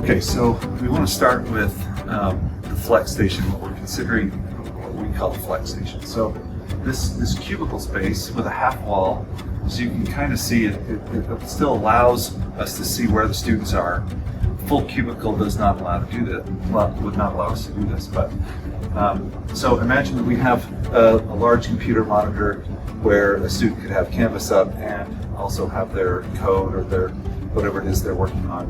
Okay, so we want to start with the flex station, what we're considering what we call a flex station. So this cubicle space with a half wall, so you can kind of see it still allows us to see where the students are. Full cubicle does not allow to do that, would not allow us to do this, but so imagine that we have a large computer monitor where a student could have Canvas up and also have their code or their whatever it is they're working on,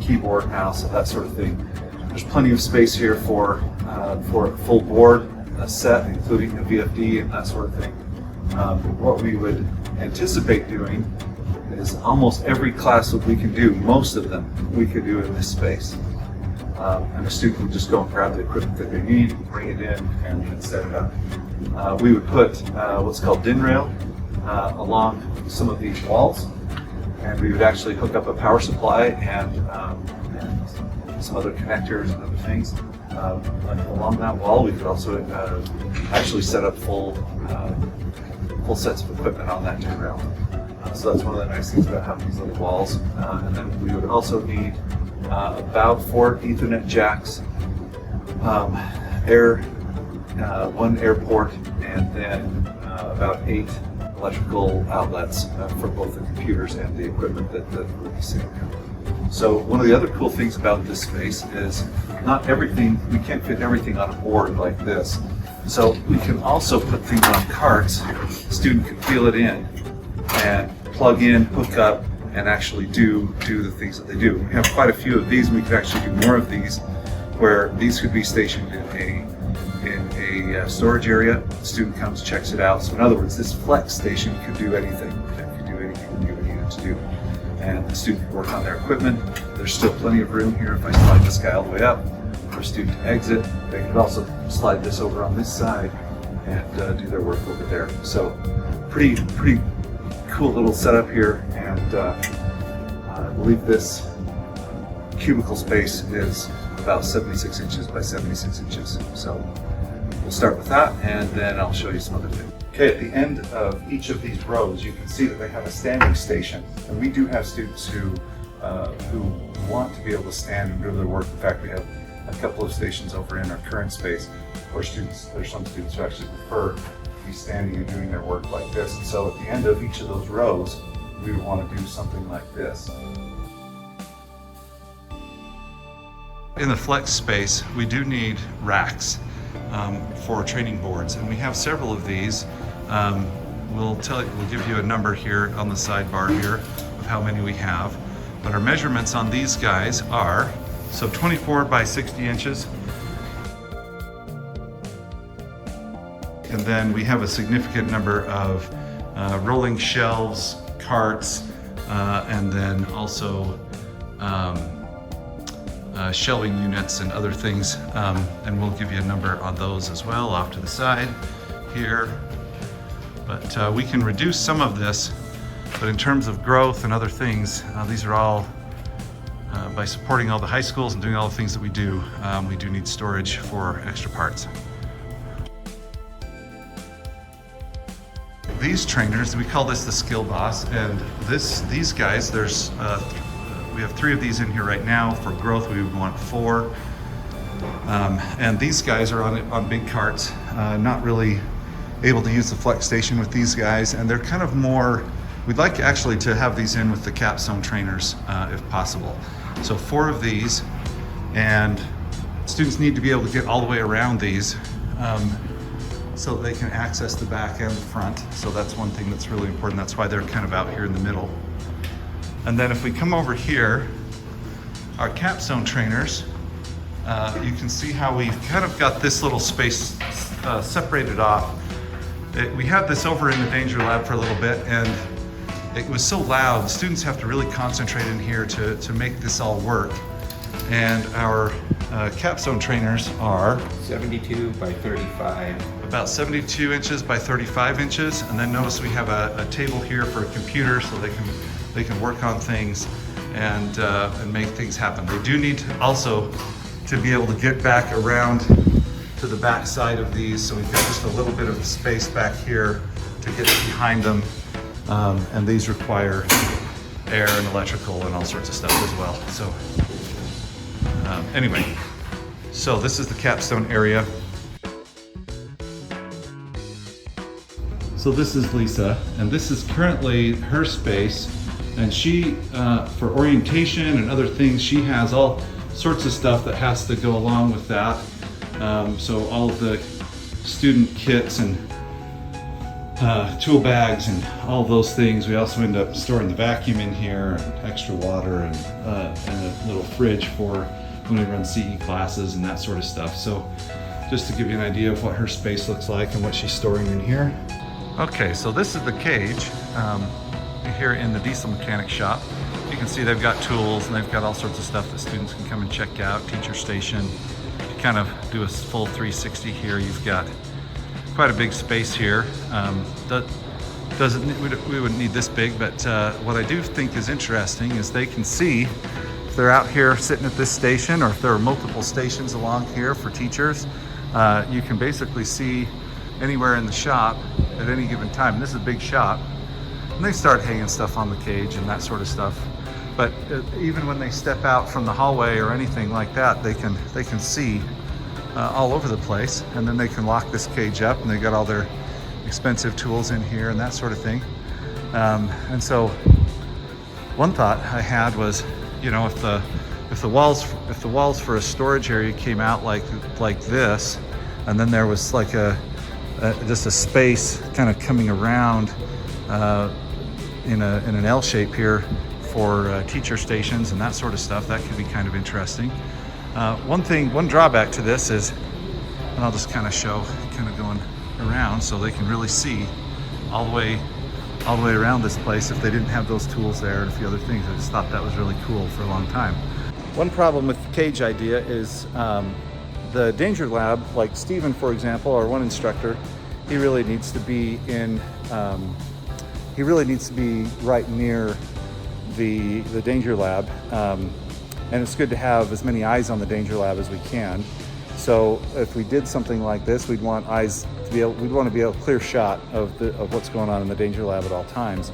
keyboard, mouse, that sort of thing. There's plenty of space here for a full board set, including a VFD and that sort of thing. What we would anticipate doing is almost every class that we can do, most of them, we could do in this space. And a student would just go and grab the equipment that they need, bring it in, and set it up. We would put what's called DIN rail along some of these walls, and we would actually hook up a power supply and some other connectors and other things. Along that wall, we could also actually set up full sets of equipment on that DIN rail. So that's one of the nice things about having these little walls. And then we would also need about 4 Ethernet jacks, one air port, and then about 8 electrical outlets for both the computers and the equipment that would be sitting there. So one of the other cool things about this space is not everything, we can't fit everything on a board like this. So we can also put things on carts. The student can wheel it in and plug in, hook up, and actually do the things that they do. We have quite a few of these, and we could actually do more of these, where these could be stationed in a storage area. The student comes, checks it out. So in other words, this flex station could do anything. It could do anything you would need it to do. And the student can work on their equipment. There's still plenty of room here. If I slide this guy all the way up for a student to exit, they could also slide this over on this side and do their work over there. So pretty cool little setup here, and I believe this cubicle space is about 76 inches by 76 inches. So we'll start with that, and then I'll show you some other things. Okay, at the end of each of these rows, you can see that they have a standing station, and we do have students who want to be able to stand and do their work. In fact, we have a couple of stations over in our current space where there's some students who actually prefer to be standing and doing their work like this. And so at the end of each of those rows, we would want to do something like this. In the flex space, we do need racks for training boards, and we have several of these. We'll give you a number here on the sidebar here of how many we have. But our measurements on these guys are 24 by 60 inches. And then we have a significant number of rolling shelves, carts, and then also shelving units and other things. And we'll give you a number on those as well off to the side here. But we can reduce some of this, but in terms of growth and other things, these are all, by supporting all the high schools and doing all the things that we do need storage for extra parts. These trainers, we call this the Skill Boss, and these guys, we have 3 of these in here right now. For growth, we would want 4. And these guys are on big carts, not really able to use the flex station with these guys, and they're kind of more, we'd like actually to have these in with the capstone trainers if possible. So 4 of these, and students need to be able to get all the way around these so they can access the back and the front. So that's one thing that's really important. That's why they're kind of out here in the middle. And then if we come over here, our capstone trainers, you can see how we've kind of got this little space separated off. We had this over in the Danger Lab for a little bit, and it was so loud. The students have to really concentrate in here to make this all work. And our capstone trainers are 72 by 35. About 72 inches by 35 inches. And then notice we have a table here for a computer so they can work on things and make things happen. They do need also to be able to get back around to the back side of these, so we've got just a little bit of space back here to get behind them. And these require air and electrical and all sorts of stuff as well. So Anyway, so this is the capstone area. So this is Lisa, and this is currently her space, and she, for orientation and other things, she has all sorts of stuff that has to go along with that. So all of the student kits and tool bags and all those things. We also end up storing the vacuum in here, and extra water, and a little fridge for when we run CE classes and that sort of stuff. So just to give you an idea of what her space looks like and what she's storing in here. Okay, so this is the cage here in the diesel mechanic shop. You can see they've got tools and they've got all sorts of stuff that students can come and check out. Teacher station. To kind of do a full 360 here, you've got quite a big space here. We wouldn't need this big, but what I do think is interesting is they can see if they're out here sitting at this station, or if there are multiple stations along here for teachers, you can basically see anywhere in the shop at any given time. And this is a big shop, and they start hanging stuff on the cage and that sort of stuff. But even when they step out from the hallway or anything like that, they can see all over the place, and then they can lock this cage up, and they got all their expensive tools in here and that sort of thing. And so one thought I had was, you know, if the walls for a storage area came out like this, and then there was like just a space kind of coming around in an L shape here for teacher stations and that sort of stuff, that could be kind of interesting. One drawback to this is, and I'll just kind of show, kind of going around so they can really see all the way around this place if they didn't have those tools there and a few other things. I just thought that was really cool for a long time. One problem with the cage idea is the Danger Lab, like Stephen, for example, our one instructor, he really needs to be right near the Danger Lab. And it's good to have as many eyes on the Danger Lab as we can. So if we did something like this, we'd want to be able to clear shot of what's going on in the Danger Lab at all times.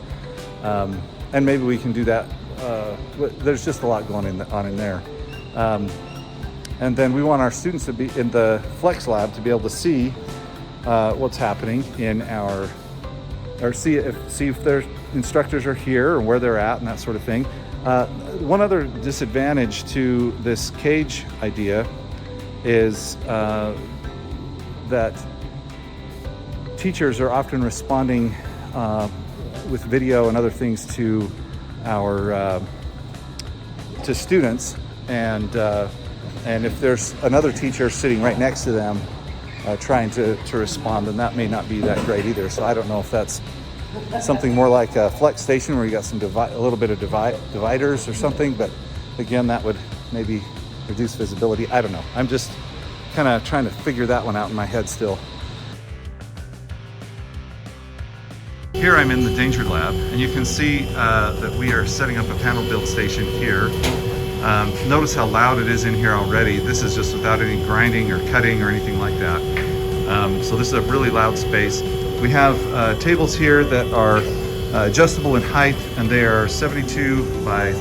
And maybe we can do that. There's just a lot going on in there. And then we want our students to be in the Flex Lab to be able to see what's happening in see if their instructors are here or where they're at and that sort of thing. One other disadvantage to this cage idea is that teachers are often responding with video and other things to to students, and if there's another teacher sitting right next to them trying to respond, then that may not be that great either. So I don't know if that's something more like a flex station where you got a little bit of dividers or something, but again, that would maybe reduce visibility. I don't know. I'm just kind of trying to figure that one out in my head still. Here I'm in the Danger Lab, and you can see that we are setting up a panel build station here. Notice how loud it is in here already. This is just without any grinding or cutting or anything like that. So this is a really loud space. We have tables here that are adjustable in height, and they are 72 by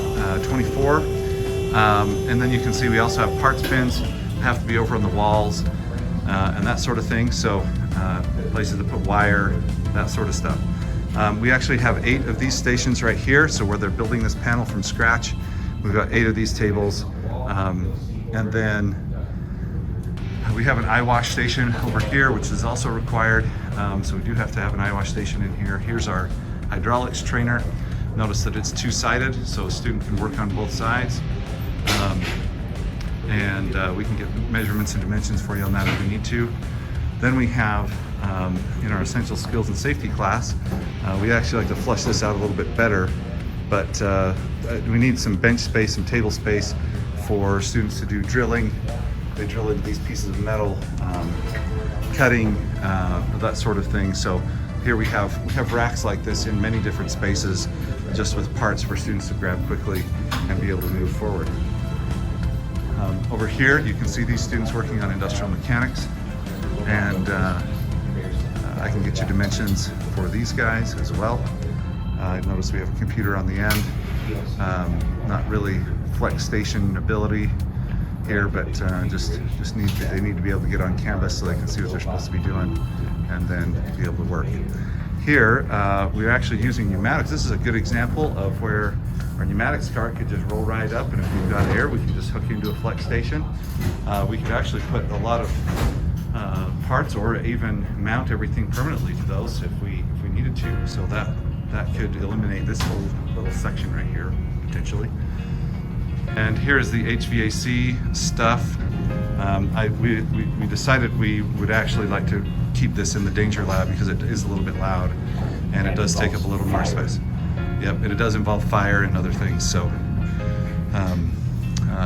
24. And then you can see we also have parts bins that have to be over on the walls and that sort of thing. So places to put wire, that sort of stuff. We actually have 8 of these stations right here. So where they're building this panel from scratch, we've got 8 of these tables. And then we have an eye wash station over here, which is also required. So we do have to have an eye wash station in here. Here's our hydraulics trainer. Notice that it's 2-sided, so a student can work on both sides. And we can get measurements and dimensions for you on that if we need to. Then we have, in our essential skills and safety class, we actually like to flush this out a little bit better, but we need some bench space, some table space for students to do drilling. They drill into these pieces of metal, cutting, that sort of thing. So here we have racks like this in many different spaces, just with parts for students to grab quickly and be able to move forward. Over here, you can see these students working on industrial mechanics, and I can get you dimensions for these guys as well. Notice we have a computer on the end, not really flex station ability, here, but they need to be able to get on canvas so they can see what they're supposed to be doing, and then be able to work. Here, we're actually using pneumatics. This is a good example of where our pneumatics cart could just roll right up, and if we've got air, we can just hook into a flex station. We could actually put a lot of parts, or even mount everything permanently to those if we needed to. So that could eliminate this whole little section right here, potentially. And here's the HVAC stuff. We decided we would actually like to keep this in the danger lab because it is a little bit loud and it does take up a little more space. Yep, and it does involve fire and other things, so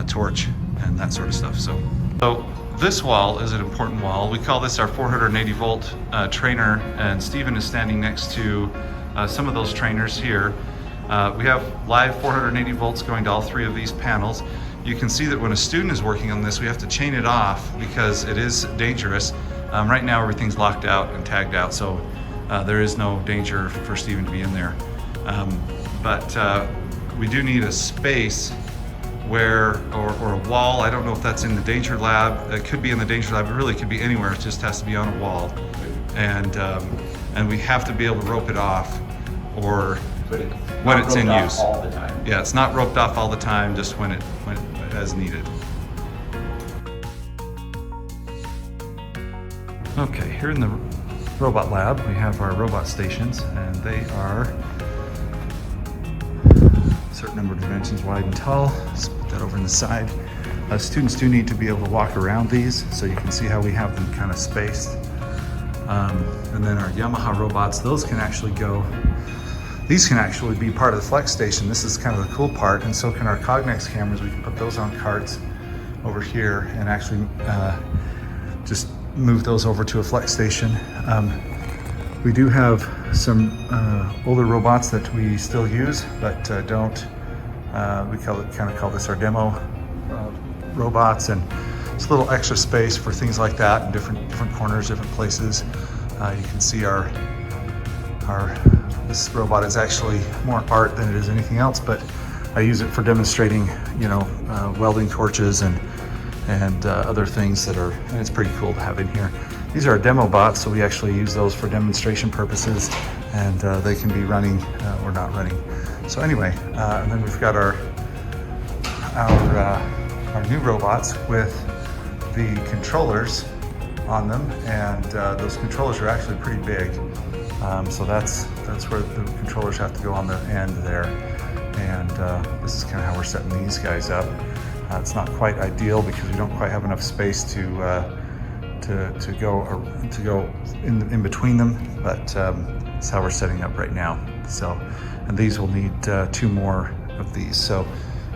torch and that sort of stuff. So this wall is an important wall. We call this our 480 volt trainer, and Stephen is standing next to some of those trainers here. We have live 480 volts going to all three of these panels. You can see that when a student is working on this, we have to chain it off because it is dangerous. Right now everything's locked out and tagged out, so there is no danger for Stephen to be in there. But we do need a space where, or a wall. I don't know if that's in the danger lab. It could be in the danger lab. It really could be anywhere. It just has to be on a wall. And we have to be able to rope it off, or when it's in use. All the time. Yeah, it's not roped off all the time, just when as needed. Okay, here in the robot lab, we have our robot stations, and they are a certain number of dimensions wide and tall. Let's put that over on the side. Students do need to be able to walk around these, so you can see how we have them kind of spaced. And then our Yamaha robots, those can actually go, these can actually be part of the flex station. This is kind of the cool part, and so can our Cognex cameras. We can put those on carts over here and actually just move those over to a flex station. We do have some older robots that we still use, but don't. We kind of call this our demo robots, and it's a little extra space for things like that in different corners, different places. You can see this robot is actually more art than it is anything else, but I use it for demonstrating, welding torches and other things and it's pretty cool to have in here. These are demo bots, so we actually use those for demonstration purposes, and they can be running or not running. So anyway, and then we've got our new robots with the controllers on them, and those controllers are actually pretty big. So that's where the controllers have to go on the end there, and this is kind of how we're setting these guys up. It's not quite ideal because we don't quite have enough space to go in between them, but that's how we're setting up right now. So, and these will need 2 more of these. So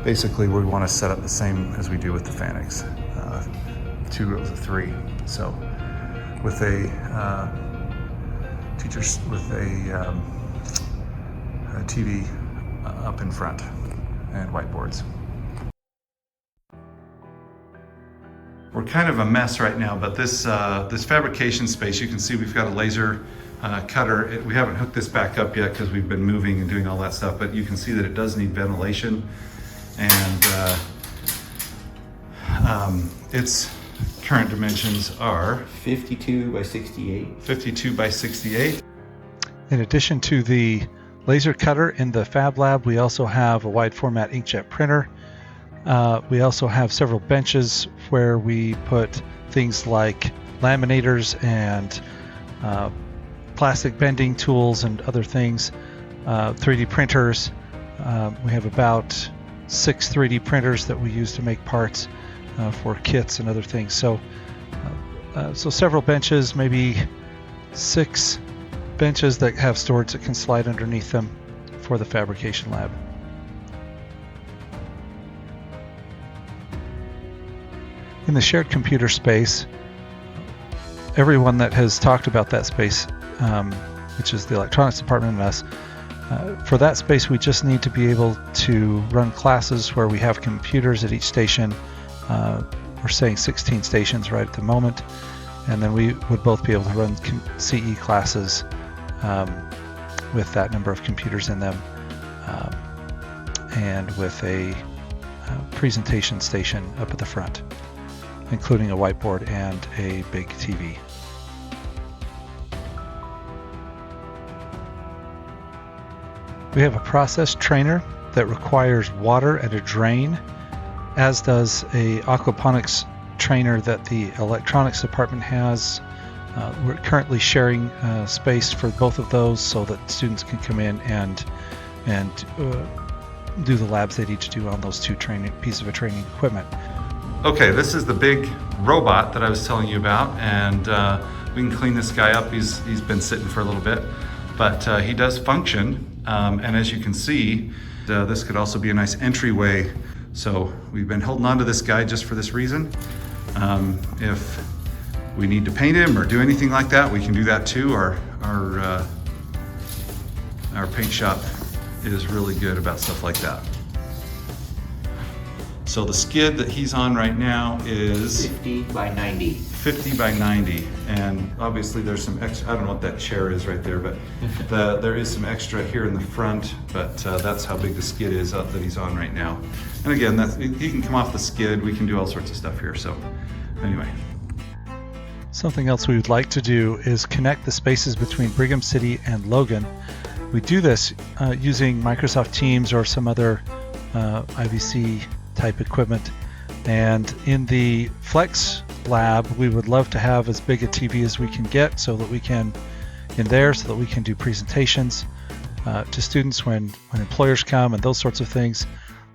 basically we want to set up the same as we do with the Fanix, 2 of the 3. So with a TV up in front and whiteboards. We're kind of a mess right now, but this fabrication space, you can see we've got a laser cutter. We haven't hooked this back up yet because we've been moving and doing all that stuff, but you can see that it does need ventilation, and its current dimensions are 52 by 68. 52 by 68. In addition to the laser cutter in the Fab Lab, we also have a wide format inkjet printer. We also have several benches where we put things like laminators and plastic bending tools and other things, 3D printers. We have about 6 3D printers that we use to make parts for kits and other things. So several benches, maybe 6 benches that have storage that can slide underneath them for the fabrication lab. In the shared computer space, everyone that has talked about that space, which is the electronics department and us, for that space we just need to be able to run classes where we have computers at each station. We're saying 16 stations right at the moment, and then we would both be able to run CE classes with that number of computers in them, and with a presentation station up at the front, including a whiteboard and a big TV. We have a process trainer that requires water and a drain, as does a aquaponics trainer that the electronics department has. We're currently sharing space for both of those so that students can come in and do the labs they need to do on those two pieces of training equipment. Okay, this is the big robot that I was telling you about, and we can clean this guy up. He's been sitting for a little bit, but he does function, and as you can see, this could also be a nice entryway. So we've been holding on to this guy just for this reason. If we need to paint him or do anything like that, we can do that too. Our paint shop is really good about stuff like that. So the skid that he's on right now is 50 by 90. 50 by 90, and obviously there's some extra, I don't know what that chair is right there, but there is some extra here in the front, but that's how big the skid is that he's on right now. And again, he can come off the skid, we can do all sorts of stuff here, so anyway. Something else we would like to do is connect the spaces between Brigham City and Logan. We do this using Microsoft Teams or some other IVC type equipment. And in the Flex lab, we would love to have as big a TV as we can get so that we can do presentations to students when employers come and those sorts of things,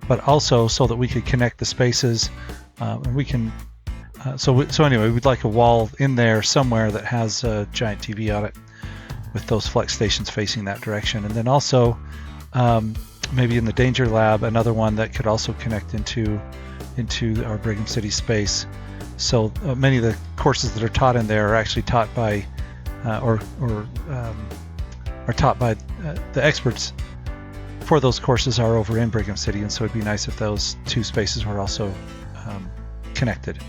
but also so that we could connect the spaces and we can so anyway, we'd like a wall in there somewhere that has a giant TV on it with those Flex stations facing that direction. And then also maybe in the Danger Lab, another one that could also connect into our Brigham City space. So many of the courses that are taught in there are actually taught by are taught by the experts for those courses are over in Brigham City, and so it'd be nice if those two spaces were also connected.